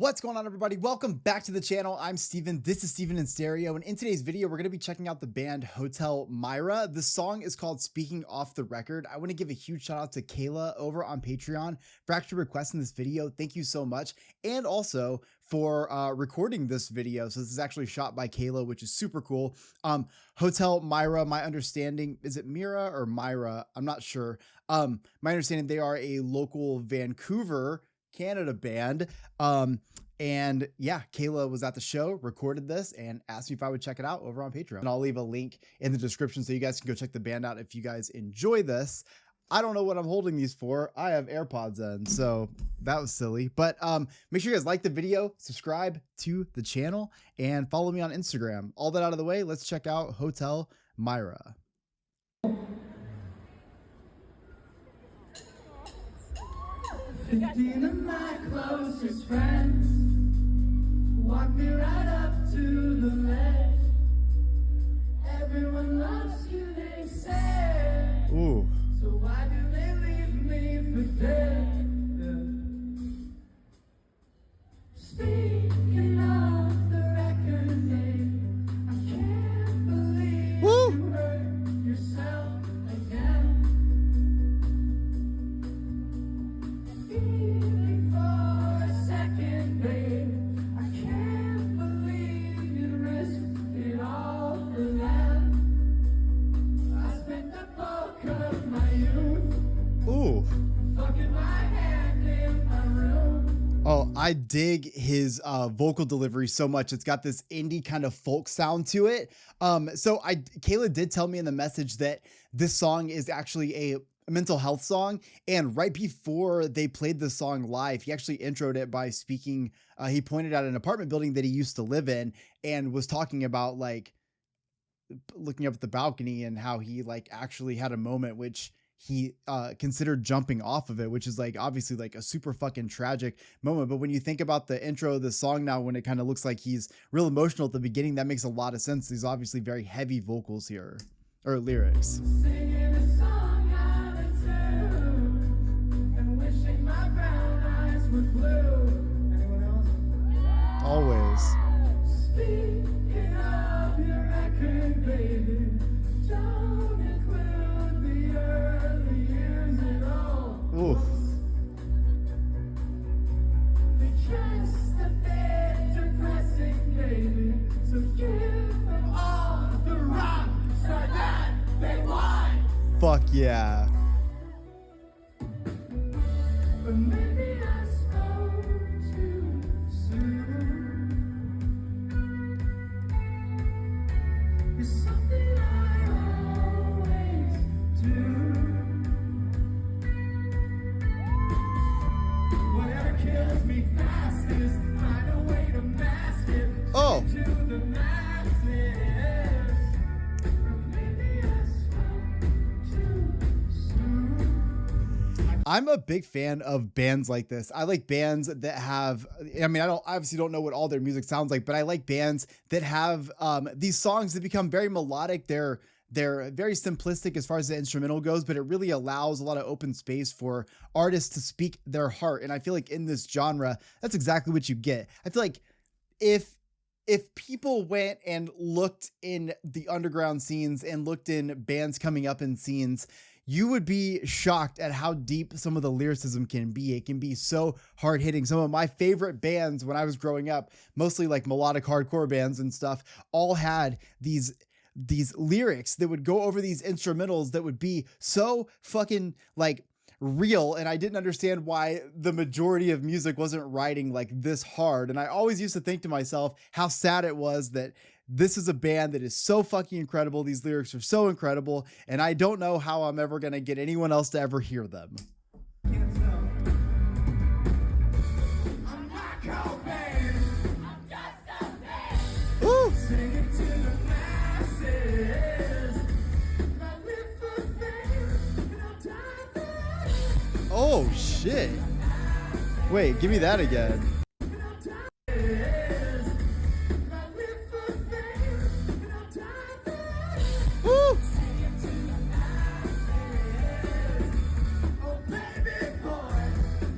What's going on, everybody? Welcome back to the channel. I'm Steven. This is Steven in Stereo, and in today's video, we're going to be checking out the band Hotel Mira. The song is called Speaking Off the Record. I want to give a huge shout out to Kayla over on Patreon for actually requesting this video. Thank you so much. And also for recording this video. So this is actually shot by Kayla, which is super cool. Hotel Mira, my understanding, is it Mira or Myra? I'm not sure. My understanding, they are a local Vancouver, Canada band. And yeah, Kayla was at the show, recorded this, and asked me if I would check it out over on Patreon. And I'll leave a link in the description so you guys can go check the band out if you guys enjoy this. I don't know what I'm holding these for. I have AirPods in, so that was silly. But make sure you guys like the video, subscribe to the channel, and follow me on Instagram. All that out of the way, let's check out Hotel Mira. 15 of my closest friends walk me right up to the ledge. Everyone loves you, they say. Ooh. So why do they leave me for dead? Speaking of the record name, I can't believe you hurt yourself again. Feeling for a second, babe, I can't believe you risked it all for that. I spent the bulk of my youth fucking my hand in my room. Oh, I dig his vocal delivery so much. It's got this indie kind of folk sound to it. Kayla did tell me in the message that this song is actually a mental health song, and right before they played the song live, he actually introed it by speaking. He pointed out an apartment building that he used to live in and was talking about like looking up at the balcony and how he like actually had a moment which he considered jumping off of it, which is like obviously like a super fucking tragic moment. But when you think about the intro of the song now, when it kind of looks like he's real emotional at the beginning, that makes a lot of sense. These obviously very heavy vocals here, or lyrics. Singing a song out of tune and wishing my brown eyes were blue. Anyone else? Always. Speaking of your record, baby, don't include the early years at all. Ooh. They're just a bit depressing, baby, so give them all the rock star that they want. Fuck yeah. But maybe I spoke too soon. It's something I always do. Whatever kills me fastest, find a way to mask it. Oh. To the masses. But maybe I spoke too soon. I'm a big fan of bands like this. I like bands that have, I mean, I obviously don't know what all their music sounds like, but I like bands that have these songs that become very melodic. They're very simplistic as far as the instrumental goes, but it really allows a lot of open space for artists to speak their heart. And I feel like in this genre, that's exactly what you get. I feel like if people went and looked in the underground scenes and looked in bands coming up in scenes, you would be shocked at how deep some of the lyricism can be. It can be so hard hitting. Some of my favorite bands when I was growing up, mostly like melodic hardcore bands and stuff, all had these lyrics that would go over these instrumentals that would be so fucking like real. And I didn't understand why the majority of music wasn't writing like this hard. And I always used to think to myself how sad it was that this is a band that is so fucking incredible. These lyrics are so incredible. And I don't know how I'm ever going to get anyone else to ever hear them. I'm not Cobain. I'm just a man. Woo! Sing it to the masses. I live for fame and I'll die for it. Oh shit. Wait, give me that again. And I'll die for it. I live for fame and I'll die for it. Woo! Sing it to the masses. Oh baby boy,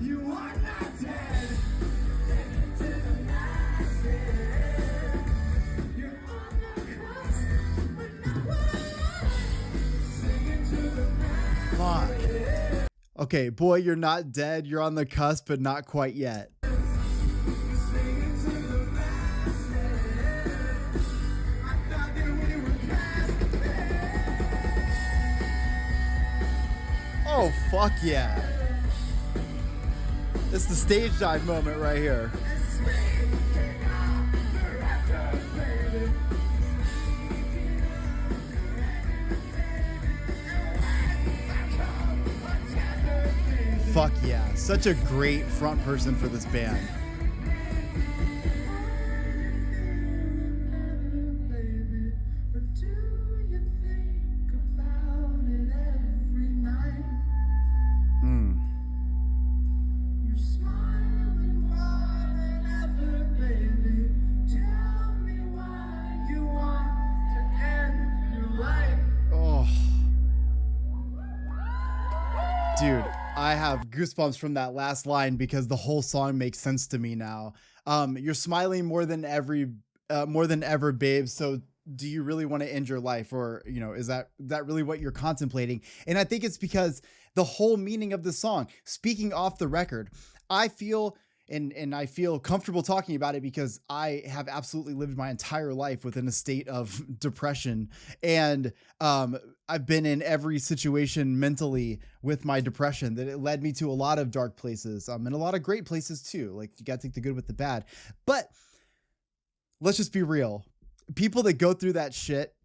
you are not dead. Sing it to the Okay, boy, you're not dead. You're on the cusp, but not quite yet. Singing to the masses. I thought that we were past Oh, fuck yeah. It's the stage dive moment right here. Fuck yeah. Such a great front person for this band. baby. But do you think about it every night? Mm. You're smiling more than ever, baby. Tell me why you want to end your life. Oh. Dude, I have goosebumps from that last line because the whole song makes sense to me now. You're smiling more than ever, babe. So do you really want to end your life? Or, is that really what you're contemplating? And I think it's because the whole meaning of the song, speaking off the record, I feel and I feel comfortable talking about it because I have absolutely lived my entire life within a state of depression. And I've been in every situation mentally with my depression that it led me to a lot of dark places, and a lot of great places too. Like, you got to take the good with the bad. But let's just be real. People that go through that shit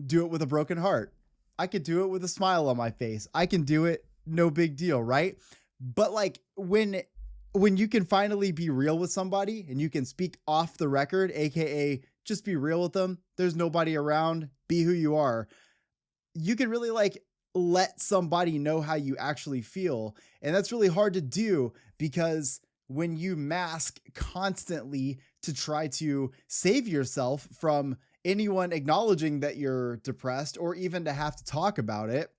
do it with a broken heart. I could do it with a smile on my face. I can do it. No big deal. Right. But like when you can finally be real with somebody and you can speak off the record, AKA just be real with them. There's nobody around. Be who you are. You can really like let somebody know how you actually feel. And that's really hard to do because when you mask constantly to try to save yourself from anyone acknowledging that you're depressed or even to have to talk about it,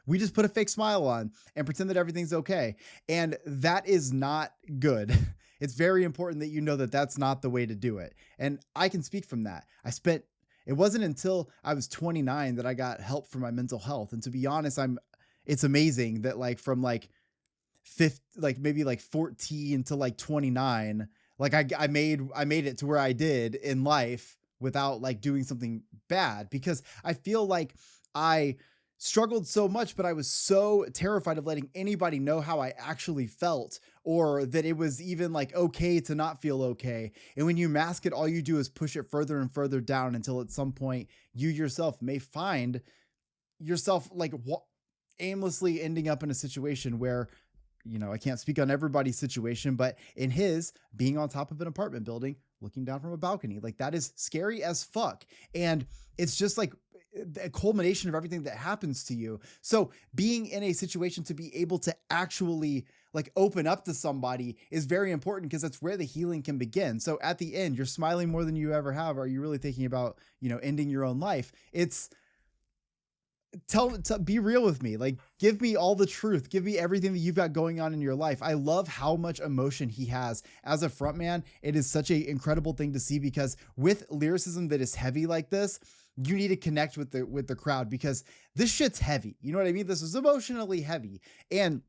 we just put a fake smile on and pretend that everything's okay. And that is not good. It's very important that you know that that's not the way to do it. And I can speak from that. It wasn't until I was 29 that I got help for my mental health. And to be honest, it's amazing that like from like maybe like 14 to like 29, like I made it to where I did in life without like doing something bad, because I feel like I struggled so much, but I was so terrified of letting anybody know how I actually felt, or that it was even like okay to not feel okay. And when you mask it, all you do is push it further and further down until at some point you yourself may find yourself like aimlessly ending up in a situation where, I can't speak on everybody's situation, but in his, being on top of an apartment building, looking down from a balcony, like that is scary as fuck. And it's just like a culmination of everything that happens to you. So being in a situation to be able to actually like open up to somebody is very important, because that's where the healing can begin. So at the end, you're smiling more than you ever have. Are you really thinking about, ending your own life? It's be real with me. Like, give me all the truth. Give me everything that you've got going on in your life. I love how much emotion he has as a frontman. It is such an incredible thing to see, because with lyricism that is heavy like this, you need to connect with the crowd, because this shit's heavy. You know what I mean? This is emotionally heavy. And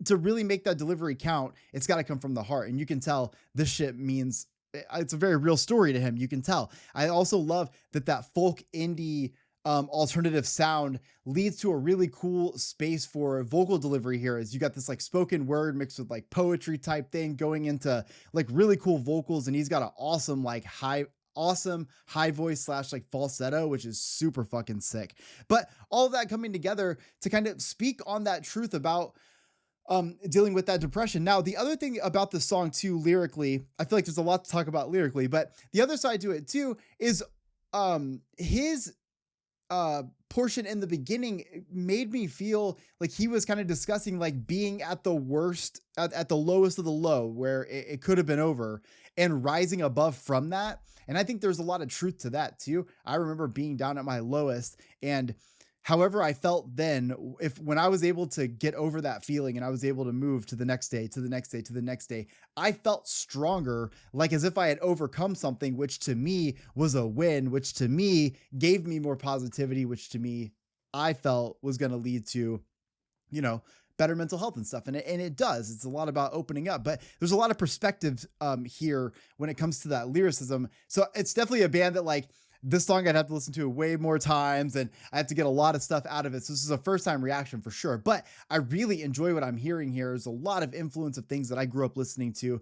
to really make that delivery count, it's got to come from the heart. And you can tell this shit means, it's a very real story to him. You can tell. I also love that folk indie alternative sound leads to a really cool space for vocal delivery here, as you got this like spoken word mixed with like poetry type thing going into like really cool vocals. And he's got an awesome high voice / like falsetto, which is super fucking sick. But all of that coming together to kind of speak on that truth about dealing with that depression. Now, the other thing about the song too, lyrically, I feel like there's a lot to talk about lyrically, but the other side to it too is his portion in the beginning made me feel like he was kind of discussing like being at the worst, at the lowest of the low, where it could have been over, and rising above from that. And I think there's a lot of truth to that too. I remember being down at my lowest, and however I felt then, when I was able to get over that feeling and I was able to move to the next day, to the next day, to the next day, I felt stronger, like as if I had overcome something, which to me was a win, which to me gave me more positivity, which to me I felt was going to lead to you know, better mental health and stuff. And it does. It's a lot about opening up, but there's a lot of perspectives here when it comes to that lyricism. So it's definitely a band that like this song I'd have to listen to way more times and I have to get a lot of stuff out of it. So this is a first time reaction for sure, but I really enjoy what I'm hearing here. There's a lot of influence of things that I grew up listening to,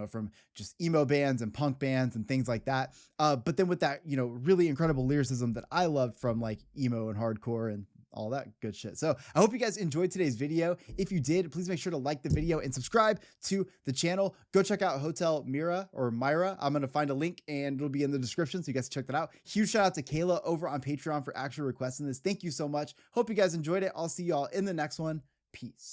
from just emo bands and punk bands and things like that. But then with that, really incredible lyricism that I love from like emo and hardcore and all that good shit. So I hope you guys enjoyed today's video. If you did, please make sure to like the video and subscribe to the channel. Go check out Hotel Mira or Myra. I'm going to find a link and it'll be in the description, so you guys check that out. Huge shout out to Kayla over on Patreon for actually requesting this. Thank you so much. Hope you guys enjoyed it. I'll see y'all in the next one. Peace.